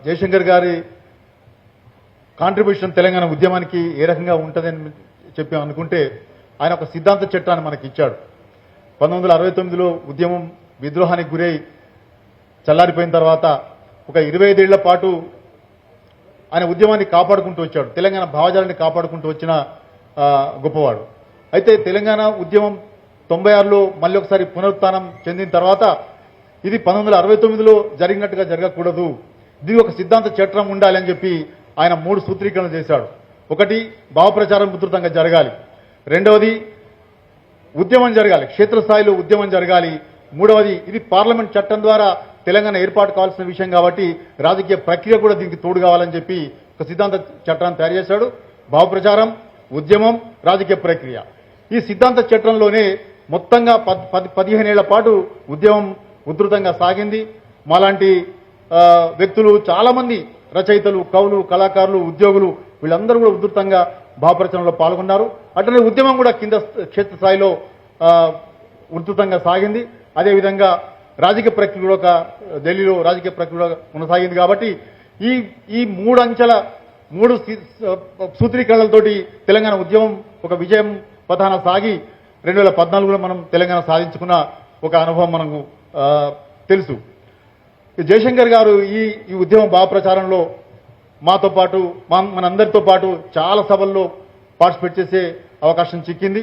జయశంకర్ గారి కాంట్రిబ్యూషన్ తెలంగాణ ఉద్యమానికి ఏ రకంగా ఉంటుందని చెప్పి అనుకుంటే ఆయన ఒక సిద్ధాంత చట్టాన్ని మనకి ఇచ్చాడు. 1969లో ఉద్యమం విద్రోహానికి గురై చల్లారిపోయిన తర్వాత ఒక 25 ఏళ్ల పాటు ఆయన ఉద్యమాన్ని కాపాడుకుంటూ వచ్చాడు. తెలంగాణ భావజాలాన్ని కాపాడుకుంటూ వచ్చిన గొప్పవాడు. అయితే తెలంగాణ ఉద్యమం 96లో మళ్ళీ ఒకసారి పునరుత్థానం చెందిన తర్వాత ఇది 1969లో జరిగినట్టుగా జరగకూడదు, ఇది ఒక సిద్ధాంత చట్టం ఉండాలి అని చెప్పి ఆయన 3 సూత్రీకరణలు చేశాడు. ఒకటి, భావ ప్రచారం విస్తృతంగా జరగాలి. రెండవది, ఉద్యమం జరగాలి, క్షేత్రస్థాయిలో ఉద్యమం జరగాలి. మూడవది, ఇది పార్లమెంట్ చట్టం ద్వారా తెలంగాణ ఏర్పాటు కావాల్సిన విషయం కాబట్టి రాజకీయ ప్రక్రియ కూడా దీనికి తోడు కావాలని చెప్పి ఒక సిద్ధాంత చట్టాన్ని తయారు చేశాడు. భావ ప్రచారం, ఉద్యమం, రాజకీయ ప్రక్రియ. ఈ సిద్ధాంత చట్టంలోనే మొత్తంగా 15 ఏళ్ల పాటు ఉద్యమం ఉధృతంగా సాగింది. మాలాంటి వ్యక్తులు, చాలా మంది రచయితలు, కవులు, కళాకారులు, ఉద్యోగులు వీళ్ళందరూ కూడా ఉధృతంగా భావప్రచారంలో పాల్గొన్నారు. అట్లనే ఉద్యమం కూడా కింద క్షేత్రస్థాయిలో ఉధృతంగా సాగింది. అదేవిధంగా రాజకీయ ప్రక్రియ కూడా ఢిల్లీలో రాజకీయ ప్రక్రియ కొనసాగింది. కాబట్టి ఈ 3 అంచెల 3 సూత్రీకరణలతోటి తెలంగాణ ఉద్యమం ఒక విజయం పథాన సాగి 2014లో మనం తెలంగాణ సాధించుకున్న ఒక అనుభవం మనకు తెలుసు. జయశంకర్ గారు ఈ ఉద్యమం భావ ప్రచారంలో మాతో పాటు మనందరితో పాటు చాలా సభల్లో పార్టిసిపేట్ చేసే అవకాశం చిక్కింది.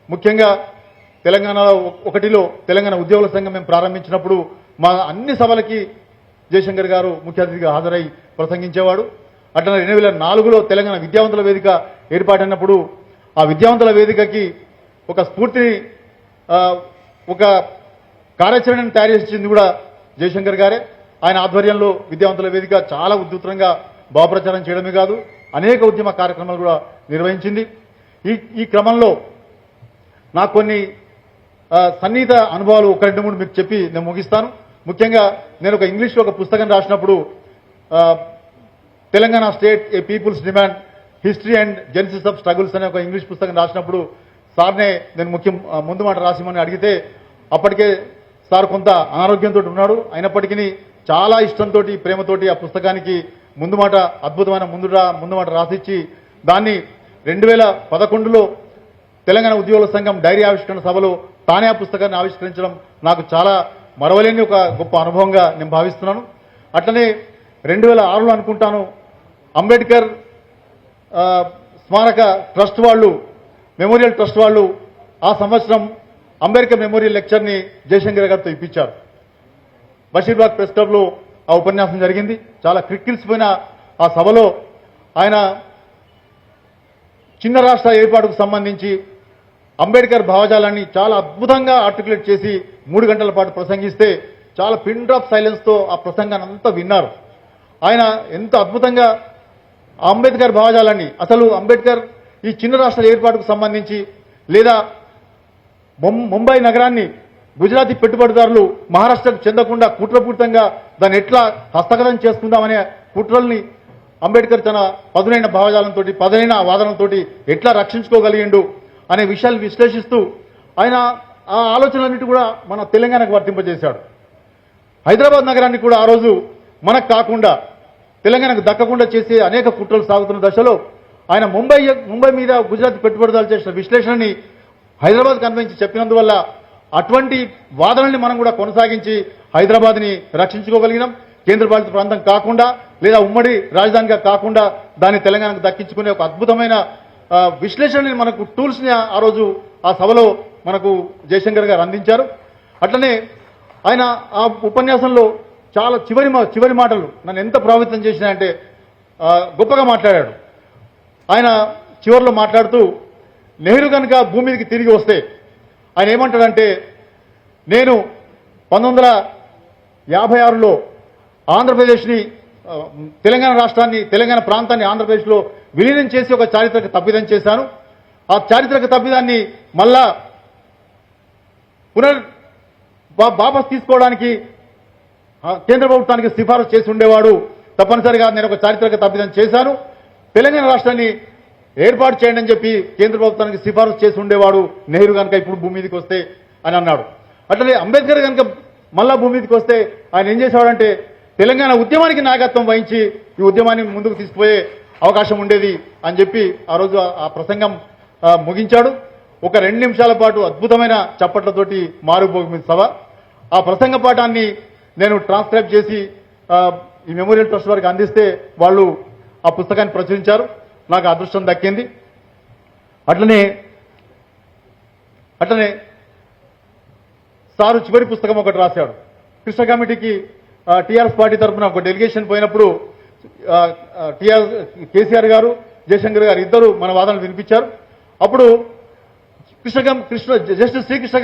ముఖ్యంగా తెలంగాణలో 1లో తెలంగాణ ఉద్యోగుల సంఘం మేము ప్రారంభించినప్పుడు మా అన్ని సభలకి జయశంకర్ గారు ముఖ్య అతిథిగా హాజరై ప్రసంగించేవాడు. అట్లా 2004లో తెలంగాణ విద్యావంతుల వేదిక ఏర్పాటైనప్పుడు ఆ విద్యావంతుల వేదికకి ఒక స్ఫూర్తిని, ఒక కార్యాచరణను తయారు చేసింది కూడా జయశంకర్ గారే. ఆయన ఆధ్వర్యంలో విద్యావంతుల వేదిక చాలా ఉధృతంగా భావప్రచారం చేయడమే కాదు, అనేక ఉద్యమ కార్యక్రమాలు కూడా నిర్వహించింది. ఈ క్రమంలో నాకు కొన్ని సన్నిహిత అనుభవాలు 1-2-3 మీకు చెప్పి నేను ముగిస్తాను. ముఖ్యంగా నేను ఒక ఇంగ్లీష్లో ఒక పుస్తకం రాసినప్పుడు, Telangana state a people's demand, history and genesis of struggles అనే ఒక ఇంగ్లీష్ పుస్తకం రాసినప్పుడు సార్నే నేను ముందు మాట రాసిమని అడిగితే, అప్పటికే సార్ కొంత అనారోగ్యంతో ఉన్నాడు. అయినప్పటికీ చాలా ఇష్టంతో, ప్రేమతోటి ఆ పుస్తకానికి ముందు మాట, అద్భుతమైన ముందు మాట రాసిచ్చి దాన్ని 2011లో తెలంగాణ ఉద్యోగుల సంఘం డైరీ ఆవిష్కరణ సభలో తానే ఆ పుస్తకాన్ని ఆవిష్కరించడం నాకు చాలా మరవలేని ఒక గొప్ప అనుభవంగా నేను భావిస్తున్నాను. అట్లనే 2006లో అనుకుంటాను, అంబేద్కర్ స్మారక ట్రస్ట్ వాళ్ళు, మెమోరియల్ ట్రస్ట్ వాళ్ళు ఆ సంవత్సరం అంబేద్కర్ మెమోరియల్ లెక్చర్ని జయశంకర్ గారితో ఇప్పించారు. బషీర్బాగ్ ప్రెస్ క్లబ్లో ఆ ఉపన్యాసం జరిగింది. చాలా క్రిక్కిల్సిపోయిన ఆ సభలో ఆయన చిన్న రాష్ట్ర ఏర్పాటుకు సంబంధించి అంబేద్కర్ భావజాలాన్ని చాలా అద్భుతంగా ఆర్టికులేట్ చేసి 3 గంటల పాటు ప్రసంగిస్తే చాలా పిన్ డ్రాప్ సైలెన్స్తో ఆ ప్రసంగాన్ని అంతా విన్నారు. ఆయన ఎంత అద్భుతంగా అంబేద్కర్ భావజాలాన్ని, అసలు అంబేద్కర్ ఈ చిన్న రాష్ట్ర ఏర్పాటుకు సంబంధించి, లేదా ముంబై నగరాన్ని గుజరాతీ పెట్టుబడిదారులు మహారాష్ట్రకు చెందకుండా కుట్రపూరితంగా దాన్ని ఎట్లా హస్తగతం చేసుకుందామనే కుట్రల్ని అంబేద్కర్ తన పదునైన భావజాలంతో, పదునైన వాదనలతో ఎట్లా రక్షించుకోగలిగిండు అనే విషయాలు విశ్లేషిస్తూ ఆయన ఆ ఆలోచనలన్నిటి కూడా మన తెలంగాణకు వర్తింపజేశాడు. హైదరాబాద్ నగరాన్ని కూడా ఆ రోజు మనకు కాకుండా, తెలంగాణకు దక్కకుండా చేసే అనేక కుట్రలు సాగుతున్న దశలో ఆయన ముంబై మీద గుజరాతీ పెట్టుబడిదారులు చేసిన విశ్లేషణని హైదరాబాద్కు అన్వయించి చెప్పినందువల్ల అటువంటి వాదనల్ని మనం కూడా కొనసాగించి హైదరాబాద్ని రక్షించుకోగలిగినాం. కేంద్రపాలిత ప్రాంతం కాకుండా, లేదా ఉమ్మడి రాజధానిగా కాకుండా దాన్ని తెలంగాణకు దక్కించుకునే ఒక అద్భుతమైన విశ్లేషణని, మనకు టూల్స్ని ఆ రోజు ఆ సభలో మనకు జయశంకర్ గారు అందించారు. అట్లనే ఆయన ఆ ఉపన్యాసంలో చాలా చివరి మాటలు నన్ను ఎంత ప్రభావితం చేసినాయంటే, గొప్పగా మాట్లాడాడు. ఆయన చివరిలో మాట్లాడుతూ, నెహ్రూ కనుక భూమి మీదకి తిరిగి వస్తే ఆయన ఏమంటాడంటే, నేను 1956లో ఆంధ్రప్రదేశ్ని, తెలంగాణ రాష్ట్రాన్ని, తెలంగాణ ప్రాంతాన్ని ఆంధ్రప్రదేశ్లో విలీనం చేసి ఒక చారిత్రక తప్పిదం చేశాను. ఆ చారిత్రక తప్పిదాన్ని మళ్ళా వాపస్ తీసుకోవడానికి కేంద్ర ప్రభుత్వానికి సిఫారసు చేసి ఉండేవాడు. తప్పనిసరిగా నేను ఒక చారిత్రక తప్పిదం చేశాను, తెలంగాణ రాష్ట్రాన్ని ఏర్పాటు చేయండి అని చెప్పి కేంద్ర ప్రభుత్వానికి సిఫారసు చేసి ఉండేవాడు నెహ్రూ కనుక ఇప్పుడు భూమి మీదకి వస్తే అని అన్నాడు. అట్లనే అంబేద్కర్ కనుక మళ్ళా భూమి మీదకి వస్తే ఆయన ఏం చేసేవాడంటే, తెలంగాణ ఉద్యమానికి నాయకత్వం వహించి ఈ ఉద్యమాన్ని ముందుకు తీసుకుపోయే అవకాశం ఉండేది అని చెప్పి ఆ రోజు ఆ ప్రసంగం ముగించాడు. ఒక 2 నిమిషాల పాటు అద్భుతమైన చప్పట్లతోటి మారుపోగింది సభ. ఆ ప్రసంగ పాఠాన్ని నేను ట్రాన్స్క్రైబ్ చేసి ఈ మెమోరియల్ ట్రస్ట్ వారికి అందిస్తే వాళ్ళు ఆ పుస్తకాన్ని ప్రచురించారు. నాకు అదృష్టం దక్కింది. అట్లనే సారు చివరి పుస్తకం ఒకటి రాశాడు. కృష్ణ కమిటీకి టీఆర్ఎస్ పార్టీ తరఫున ఒక డెలిగేషన్ పోయినప్పుడు కేసీఆర్ గారు, జయశంకర్ గారు ఇద్దరు మన వాదనలు వినిపించారు. అప్పుడు జస్టిస్ శ్రీకృష్ణ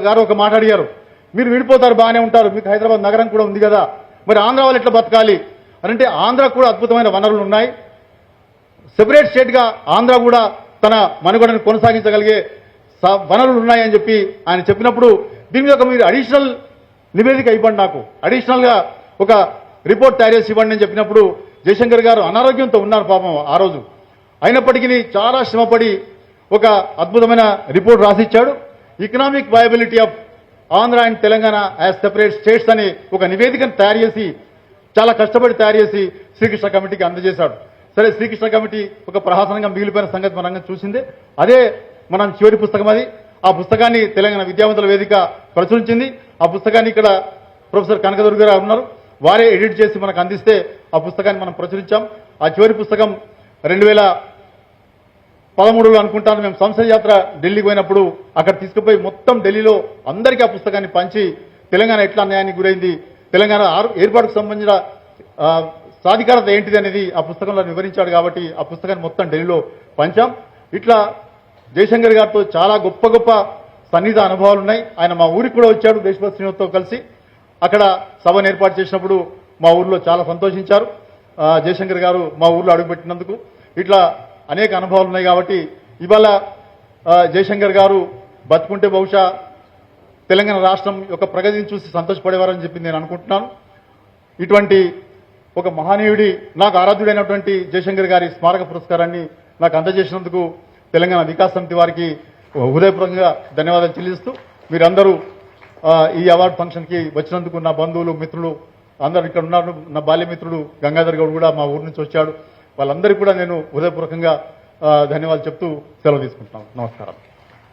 గారు ఒక మాట అడిగారు, మీరు విడిపోతారు, బాగానే ఉంటారు, మీకు హైదరాబాద్ నగరం కూడా ఉంది కదా, మరి ఆంధ్ర వాళ్ళు ఎట్లా బతకాలి అంటే ఆంధ్ర కూడా అద్భుతమైన వనరులు ఉన్నాయి, సెపరేట్ స్టేట్ గా ఆంధ్ర కూడా తన మనుగడను కొనసాగించగలిగే వనరులు ఉన్నాయని చెప్పి ఆయన చెప్పినప్పుడు దీని మీద మీరు అడిషనల్ నివేదిక ఇవ్వండి, నాకు అడిషనల్ గా ఒక రిపోర్ట్ తయారు చేసి ఇవ్వండి అని చెప్పినప్పుడు జయశంకర్ గారు అనారోగ్యంతో ఉన్నారు పాపం ఆ రోజు. అయినప్పటికీ చాలా శ్రమపడి ఒక అద్భుతమైన రిపోర్ట్ రాసిచ్చాడు. Economic viability of Andhra and Telangana as separate states అని ఒక నివేదికను తయారు చేసి చాలా కష్టపడి తయారు చేసి శ్రీకృష్ణ కమిటీకి అందజేశాడు. సరే, శ్రీకృష్ణ కమిటీ ఒక ప్రహసనంగా మిగిలిపోయిన సంగతి మనం చూసిందే. అదే మనం చివరి పుస్తకం అది. ఆ పుస్తకాన్ని తెలంగాణ విద్యావంతుల వేదిక ప్రచురించింది. ఆ పుస్తకాన్ని ఇక్కడ ప్రొఫెసర్ కనకదుర్గ గారు ఉన్నారు, వారే ఎడిట్ చేసి మనకు అందిస్తే ఆ పుస్తకాన్ని మనం ప్రచురించాం. ఆ చివరి పుస్తకం 2013లో అనుకుంటాను మేము సంసద్ యాత్ర ఢిల్లీకి పోయినప్పుడు అక్కడ తీసుకుపోయి మొత్తం ఢిల్లీలో అందరికీ ఆ పుస్తకాన్ని పంచి తెలంగాణ ఎట్లా అన్యాయానికి గురైంది, తెలంగాణ ఏర్పాటుకు సంబంధించిన సాధికారత ఏంటిది అనేది ఆ పుస్తకంలో వివరించాడు. కాబట్టి ఆ పుస్తకాన్ని మొత్తం ఢిల్లీలో పంచాం. ఇట్లా జయశంకర్ గారితో చాలా గొప్ప గొప్ప సన్నిహిత అనుభవాలు ఉన్నాయి. ఆయన మా ఊరికి కూడా వచ్చాడు దేశభక్తి శ్రీనివాస్తో కలిసి. అక్కడ సభను ఏర్పాటు చేసినప్పుడు మా ఊర్లో చాలా సంతోషించారు జయశంకర్ గారు మా ఊర్లో అడుగుపెట్టినందుకు. ఇట్లా అనేక అనుభవాలు ఉన్నాయి. కాబట్టి ఇవాళ జయశంకర్ గారు బతుకుంటే బహుశా తెలంగాణ రాష్ట్రం యొక్క ప్రగతిని చూసి సంతోషపడేవారని చెప్పి నేను అనుకుంటున్నాను. ఇటువంటి ఒక మహనీయుడి, నాకు ఆరాధ్యుడైనటువంటి జయశంకర్ గారి స్మారక పురస్కారాన్ని నాకు అందజేసినందుకు తెలంగాణ వికాస్ సమితి వారికి హృదయపూర్వకంగా ధన్యవాదాలు చెల్లిస్తూ, మీరందరూ ఈ అవార్డు ఫంక్షన్కి వచ్చినందుకు నా బంధువులు, మిత్రులు అందరూ ఇక్కడ ఉన్నారు. నా బాల్యమిత్రుడు గంగాధర్ గౌడ్ కూడా మా ఊరు నుంచి వచ్చాడు. వాళ్ళందరికీ కూడా నేను హృదయపూర్వకంగా ధన్యవాదాలు చెప్తూ సెలవు తీసుకుంటున్నాను. నమస్కారం.